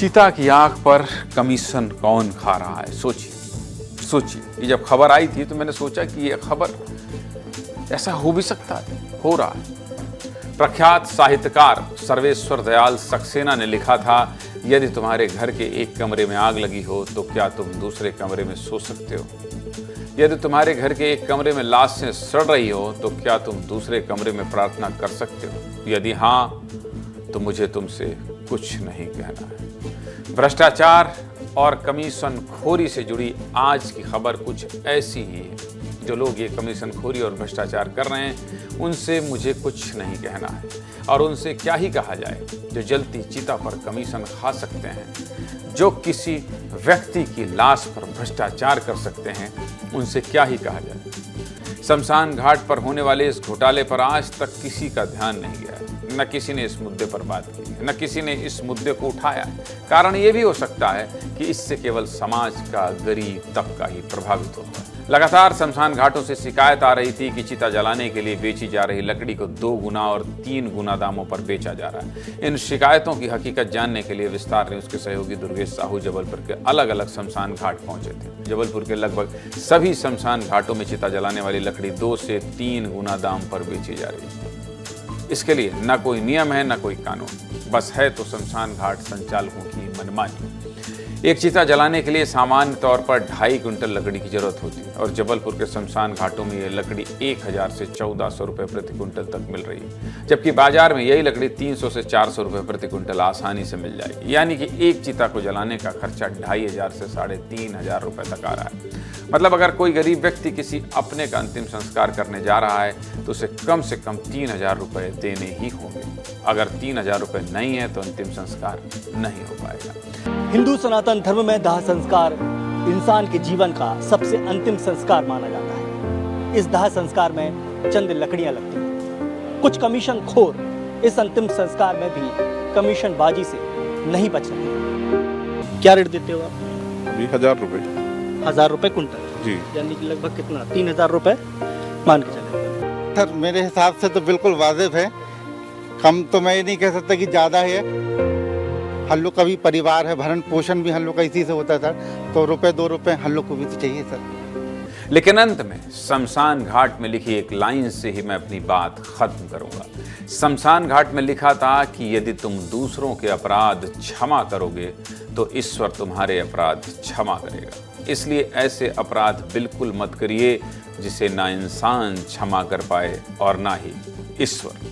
चीता की आंख पर कमीशन कौन खा रहा है? सोचिए सोचिए। ये जब खबर आई थी तो मैंने सोचा कि ये खबर ऐसा हो भी सकता है, हो रहा है। प्रख्यात साहित्यकार सर्वेश्वर दयाल सक्सेना ने लिखा था, यदि तुम्हारे घर के एक कमरे में आग लगी हो तो क्या तुम दूसरे कमरे में सो सकते हो? यदि तुम्हारे घर के एक कमरे में लाशें सड़ रही हो तो क्या तुम दूसरे कमरे में प्रार्थना कर सकते हो? यदि हाँ, तो मुझे तुमसे कुछ नहीं कहना है। भ्रष्टाचार और कमीशन खोरी से जुड़ी आज की खबर कुछ ऐसी ही है। जो लोग ये कमीशन खोरी और भ्रष्टाचार कर रहे हैं, उनसे मुझे कुछ नहीं कहना है। और उनसे क्या ही कहा जाए जो जलती चिता पर कमीशन खा सकते हैं, जो किसी व्यक्ति की लाश पर भ्रष्टाचार कर सकते हैं, उनसे क्या ही कहा जाए। शमशान घाट पर होने वाले इस घोटाले पर आज तक किसी का ध्यान नहीं गया है। न किसी ने इस मुद्दे पर बात की, न किसी ने इस मुद्दे को उठाया। कारण ये भी हो सकता है कि इससे केवल समाज का गरीब तबका ही प्रभावित होता है। लगातार शमशान घाटों से शिकायत आ रही थी कि चिता जलाने के लिए बेची जा रही लकड़ी को 2 गुना और 3 गुना दामों पर बेचा जा रहा है। इन शिकायतों की हकीकत जानने के लिए विस्तार न्यूज के सहयोगी दुर्गेश साहू जबलपुर के अलग अलग शमशान घाट पहुंचे थे। जबलपुर के लगभग सभी शमशान घाटों में चिता जलाने वाली लकड़ी 2 से 3 गुना दाम पर बेची जा रही है। इसके लिए न कोई नियम है, न कोई कानून, बस है तो शमशान घाट संचालकों की मनमानी। एक चिता जलाने के लिए सामान्य तौर पर 2.5 क्विंटल लकड़ी की जरूरत होती है और जबलपुर के शमशान घाटों में ये लकड़ी 1000 से 1400 रुपये प्रति क्विंटल तक मिल रही है, जबकि बाजार में यही लकड़ी 300 से 400 रुपये प्रति क्विंटल आसानी से मिल जाएगी। यानी कि एक चिता को जलाने का खर्चा 2500 से 3500 रुपये तक आ रहा है। मतलब अगर कोई गरीब व्यक्ति किसी अपने का अंतिम संस्कार करने जा रहा है तो उसे कम से कम 3000 रुपये देने ही होंगे। अगर 3000 रुपये नहीं है तो अंतिम संस्कार नहीं हो पाएगा। हिंदू सनातन धर्म में दाह संस्कार इंसान के जीवन का सबसे अंतिम संस्कार माना जाता है। इस दाह संस्कार में चंद लकड़ियां लगती हैं। कुछ कमीशन खोर इस अंतिम संस्कार में भी कमीशन बाजी से नहीं बच रहे। क्या रेट देते हो आप? अभी 1000 रुपये। 1000 रुपये कुंटल जी। यानी कि लगभग कितना? 3000 रुपये मान के चले। सर मेरे हिसाब से तो बिल्कुल वाजिब है। कम तो मैं ये नहीं कह सकता कि ज़्यादा है। हम लोग का भी परिवार है, भरण पोषण भी हम लोग का इसी से होता है सर, तो रुपए 2 रुपए हम लोग को भी तो चाहिए सर। लेकिन अंत में शमशान घाट में लिखी एक लाइन से ही मैं अपनी बात खत्म करूंगा। शमशान घाट में लिखा था कि यदि तुम दूसरों के अपराध क्षमा करोगे तो ईश्वर तुम्हारे अपराध क्षमा करेगा। इसलिए ऐसे अपराध बिल्कुल मत करिए जिसे ना इंसान क्षमा कर पाए और ना ही ईश्वर।